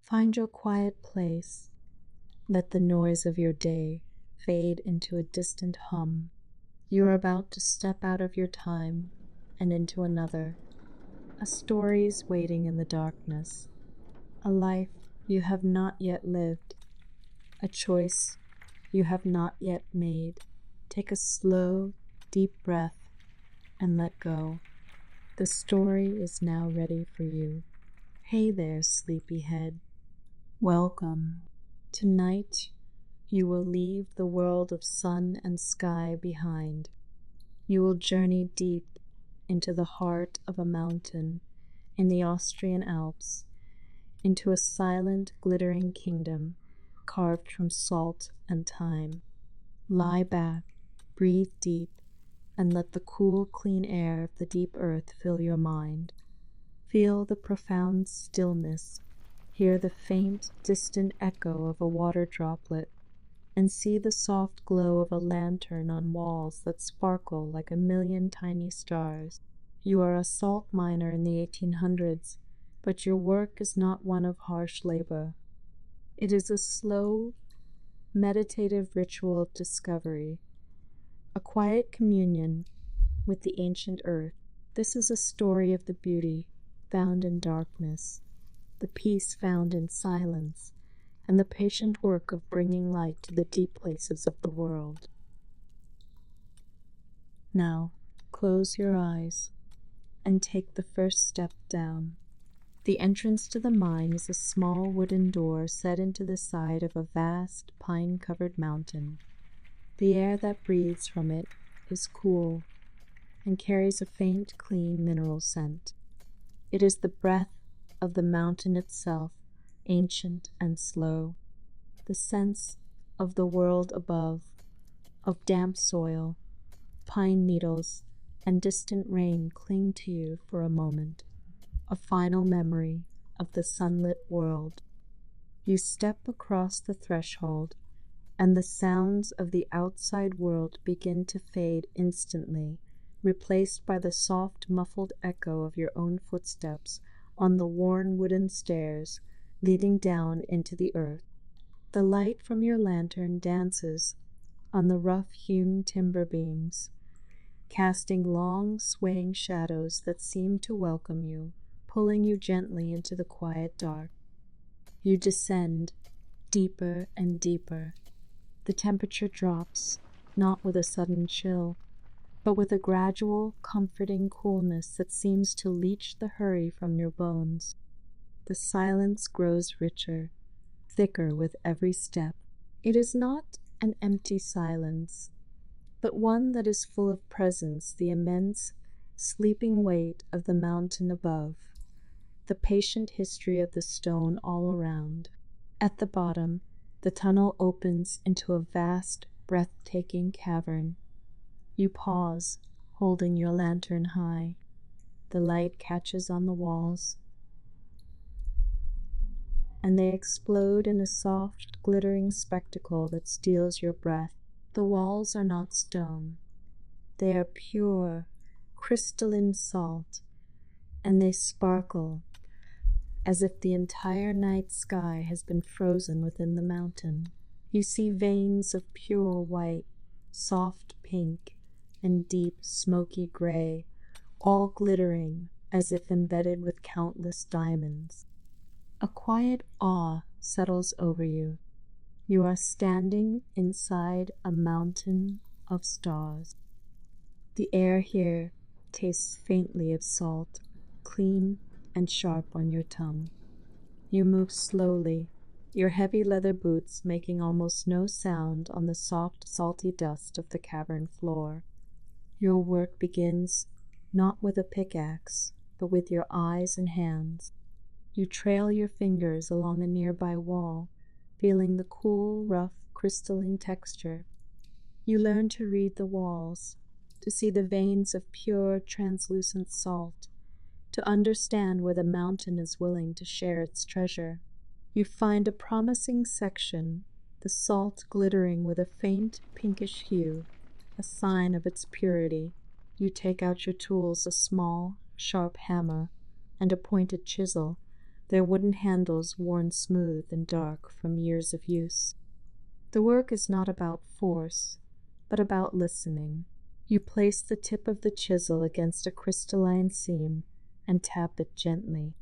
Find your quiet place. Let the noise of your day fade into a distant hum. You are about to step out of your time and into another. A story is waiting in the darkness. A life you have not yet lived. A choice you have not yet made. Take a slow, deep breath and let go. The story is now ready for you. Hey there, sleepyhead. Welcome. Tonight, you will leave the world of sun and sky behind. You will journey deep into the heart of a mountain in the Austrian Alps, into a silent, glittering kingdom carved from salt and time. Lie back, breathe deep, and let the cool, clean air of the deep earth fill your mind. Feel the profound stillness, hear the faint, distant echo of a water droplet, and see the soft glow of a lantern on walls that sparkle like a million tiny stars. You are a salt miner in the 1800s, but your work is not one of harsh labor. It is a slow, meditative ritual of discovery, a quiet communion with the ancient earth. This is a story of the beauty found in darkness, the peace found in silence, and the patient work of bringing light to the deep places of the world. Now, close your eyes and take the first step down. The entrance to the mine is a small wooden door set into the side of a vast, pine-covered mountain. The air that breathes from it is cool and carries a faint, clean mineral scent. It is the breath of the mountain itself, ancient and slow, the sense of the world above, of damp soil, pine needles, and distant rain cling to you for a moment, a final memory of the sunlit world. You step across the threshold, and the sounds of the outside world begin to fade instantly, replaced by the soft, muffled echo of your own footsteps on the worn wooden stairs leading down into the earth. The light from your lantern dances on the rough-hewn timber beams, casting long, swaying shadows that seem to welcome you, pulling you gently into the quiet dark. You descend deeper and deeper. The temperature drops, not with a sudden chill, but with a gradual, comforting coolness that seems to leach the hurry from your bones. The silence grows richer, thicker with every step. It is not an empty silence, but one that is full of presence, the immense, sleeping weight of the mountain above, the patient history of the stone all around. At the bottom, the tunnel opens into a vast, breathtaking cavern. You pause, holding your lantern high. The light catches on the walls, and they explode in a soft, glittering spectacle that steals your breath. The walls are not stone. They are pure, crystalline salt, and they sparkle as if the entire night sky has been frozen within the mountain. You see veins of pure white, soft pink, and deep, smoky gray, all glittering as if embedded with countless diamonds. A quiet awe settles over you. You are standing inside a mountain of stars. The air here tastes faintly of salt, clean and sharp on your tongue. You move slowly, your heavy leather boots making almost no sound on the soft, salty dust of the cavern floor. Your work begins not with a pickaxe, but with your eyes and hands. You trail your fingers along a nearby wall, feeling the cool, rough, crystalline texture. You learn to read the walls, to see the veins of pure, translucent salt, to understand where the mountain is willing to share its treasure. You find a promising section, the salt glittering with a faint pinkish hue, a sign of its purity. You take out your tools, a small, sharp hammer and a pointed chisel, their wooden handles worn smooth and dark from years of use. The work is not about force, but about listening. You place the tip of the chisel against a crystalline seam and tap it gently.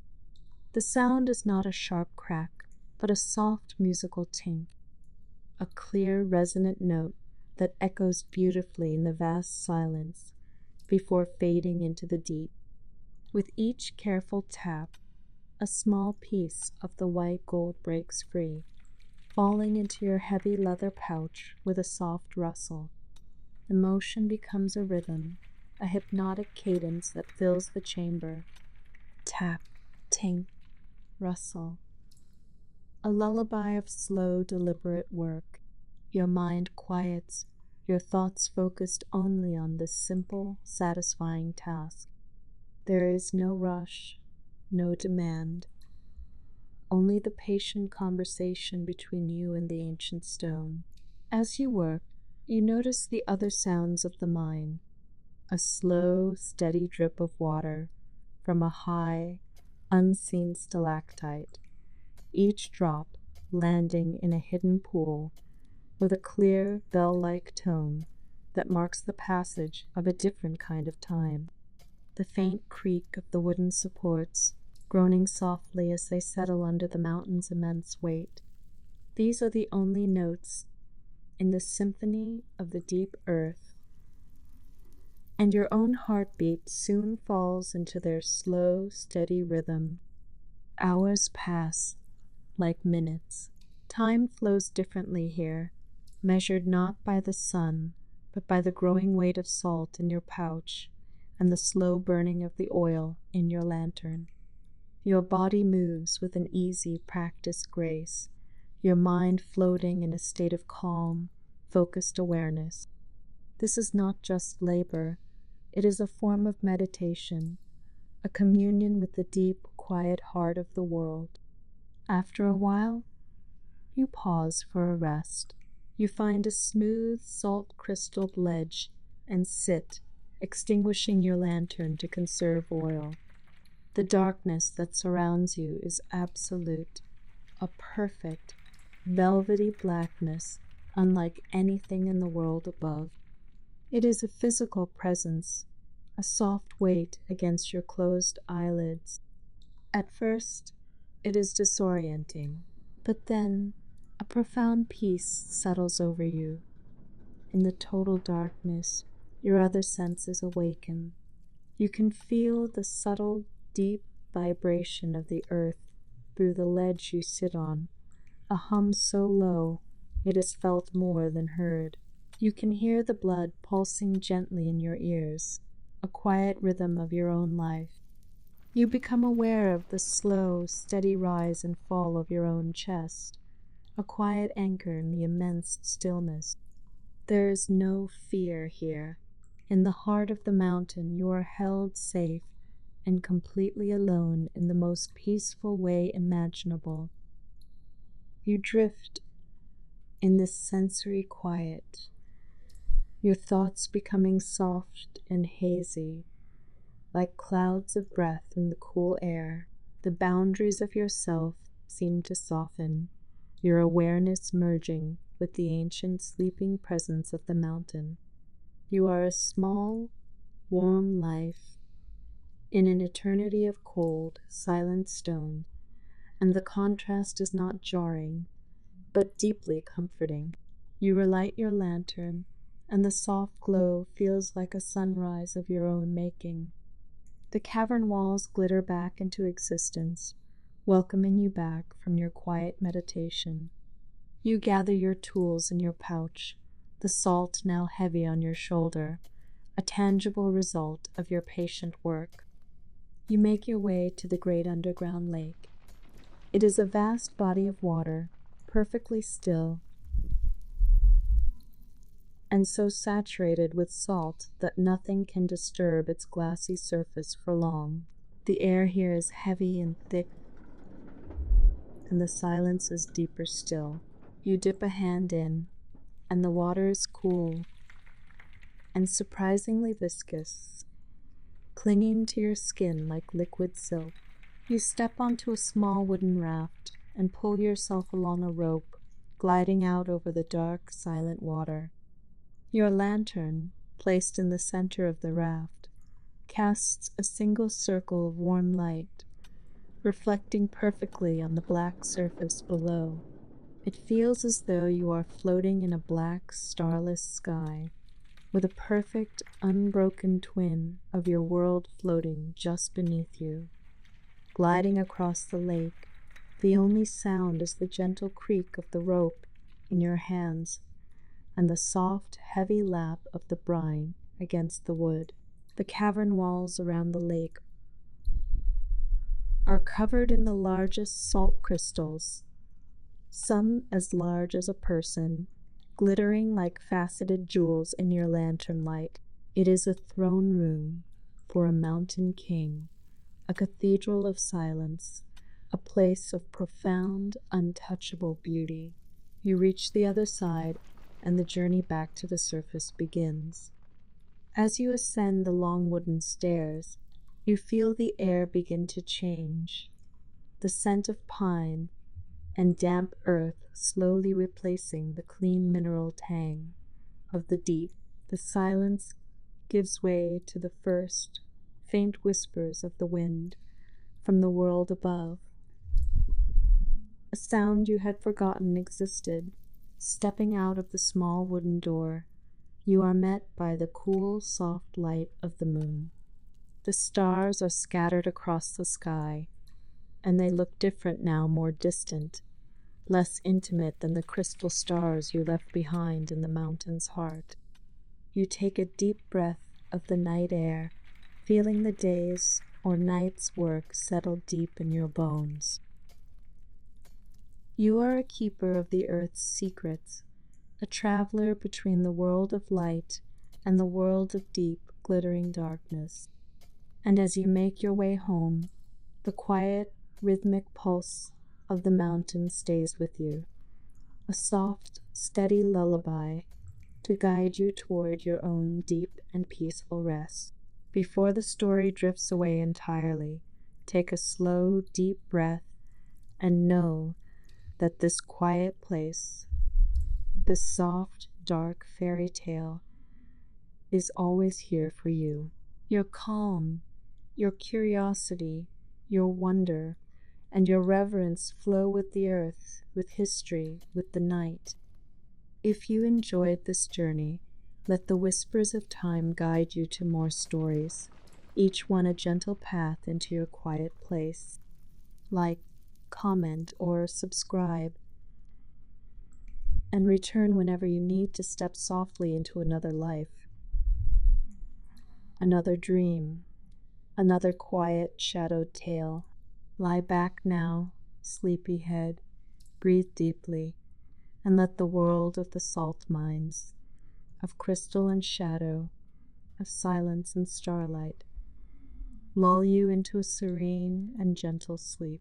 The sound is not a sharp crack, but a soft musical tink, a clear, resonant note that echoes beautifully in the vast silence before fading into the deep. With each careful tap, a small piece of the white gold breaks free, falling into your heavy leather pouch with a soft rustle. The motion becomes a rhythm, a hypnotic cadence that fills the chamber. Tap, tink, rustle. A lullaby of slow, deliberate work. Your mind quiets, your thoughts focused only on this simple, satisfying task. There is no rush, no demand, only the patient conversation between you and the ancient stone. As you work, you notice the other sounds of the mine, a slow, steady drip of water from a high, unseen stalactite, each drop landing in a hidden pool with a clear, bell-like tone that marks the passage of a different kind of time. The faint creak of the wooden supports, groaning softly as they settle under the mountain's immense weight. These are the only notes in the symphony of the deep earth, and your own heartbeat soon falls into their slow, steady rhythm. Hours pass like minutes. Time flows differently here, measured not by the sun, but by the growing weight of salt in your pouch and the slow burning of the oil in your lantern. Your body moves with an easy, practiced grace, your mind floating in a state of calm, focused awareness. This is not just labor, it is a form of meditation, a communion with the deep, quiet heart of the world. After a while, you pause for a rest. You find a smooth, salt-crystalled ledge and sit, extinguishing your lantern to conserve oil. The darkness that surrounds you is absolute, a perfect, velvety blackness unlike anything in the world above. It is a physical presence, a soft weight against your closed eyelids. At first, it is disorienting, but then a profound peace settles over you. In the total darkness, your other senses awaken. You can feel the subtle, deep vibration of the earth through the ledge you sit on, a hum so low it is felt more than heard. You can hear the blood pulsing gently in your ears, a quiet rhythm of your own life. You become aware of the slow, steady rise and fall of your own chest, a quiet anchor in the immense stillness. There is no fear here. In the heart of the mountain you are held safe and completely alone in the most peaceful way imaginable. You drift in this sensory quiet, your thoughts becoming soft and hazy, like clouds of breath in the cool air. The boundaries of yourself seem to soften, your awareness merging with the ancient sleeping presence of the mountain. You are a small, warm life in an eternity of cold, silent stone, and the contrast is not jarring, but deeply comforting. You relight your lantern, and the soft glow feels like a sunrise of your own making. The cavern walls glitter back into existence, welcoming you back from your quiet meditation. You gather your tools in your pouch, the salt now heavy on your shoulder, a tangible result of your patient work. You make your way to the great underground lake. It is a vast body of water, perfectly still, and so saturated with salt that nothing can disturb its glassy surface for long. The air here is heavy and thick, and the silence is deeper still. You dip a hand in, and the water is cool and surprisingly viscous, clinging to your skin like liquid silk. You step onto a small wooden raft and pull yourself along a rope, gliding out over the dark, silent water. Your lantern, placed in the center of the raft, casts a single circle of warm light, reflecting perfectly on the black surface below. It feels as though you are floating in a black, starless sky, with a perfect, unbroken twin of your world floating just beneath you. Gliding across the lake, the only sound is the gentle creak of the rope in your hands and the soft, heavy lap of the brine against the wood. The cavern walls around the lake are covered in the largest salt crystals, some as large as a person, glittering like faceted jewels in your lantern light. It is a throne room for a mountain king, a cathedral of silence, a place of profound, untouchable beauty. You reach the other side, and the journey back to the surface begins. As you ascend the long wooden stairs, you feel the air begin to change, the scent of pine and damp earth slowly replacing the clean mineral tang of the deep. The silence gives way to the first faint whispers of the wind from the world above, a sound you had forgotten existed. Stepping out of the small wooden door, you are met by the cool, soft light of the moon. The stars are scattered across the sky, and they look different now, more distant, less intimate than the crystal stars you left behind in the mountain's heart. You take a deep breath of the night air, feeling the day's or night's work settle deep in your bones. You are a keeper of the earth's secrets, a traveler between the world of light and the world of deep, glittering darkness. And as you make your way home, the quiet, rhythmic pulse of the mountain stays with you, a soft, steady lullaby to guide you toward your own deep and peaceful rest. Before the story drifts away entirely, take a slow, deep breath and know that this quiet place, this soft, dark fairy tale, is always here for you. Your calm, your curiosity, your wonder, and your reverence flow with the earth, with history, with the night. If you enjoyed this journey, let the whispers of time guide you to more stories, each one a gentle path into your quiet place. Like, comment, or subscribe, and return whenever you need to step softly into another life, another dream, another quiet, shadowed tale. Lie back now, sleepy head, breathe deeply, and let the world of the salt mines, of crystal and shadow, of silence and starlight, lull you into a serene and gentle sleep.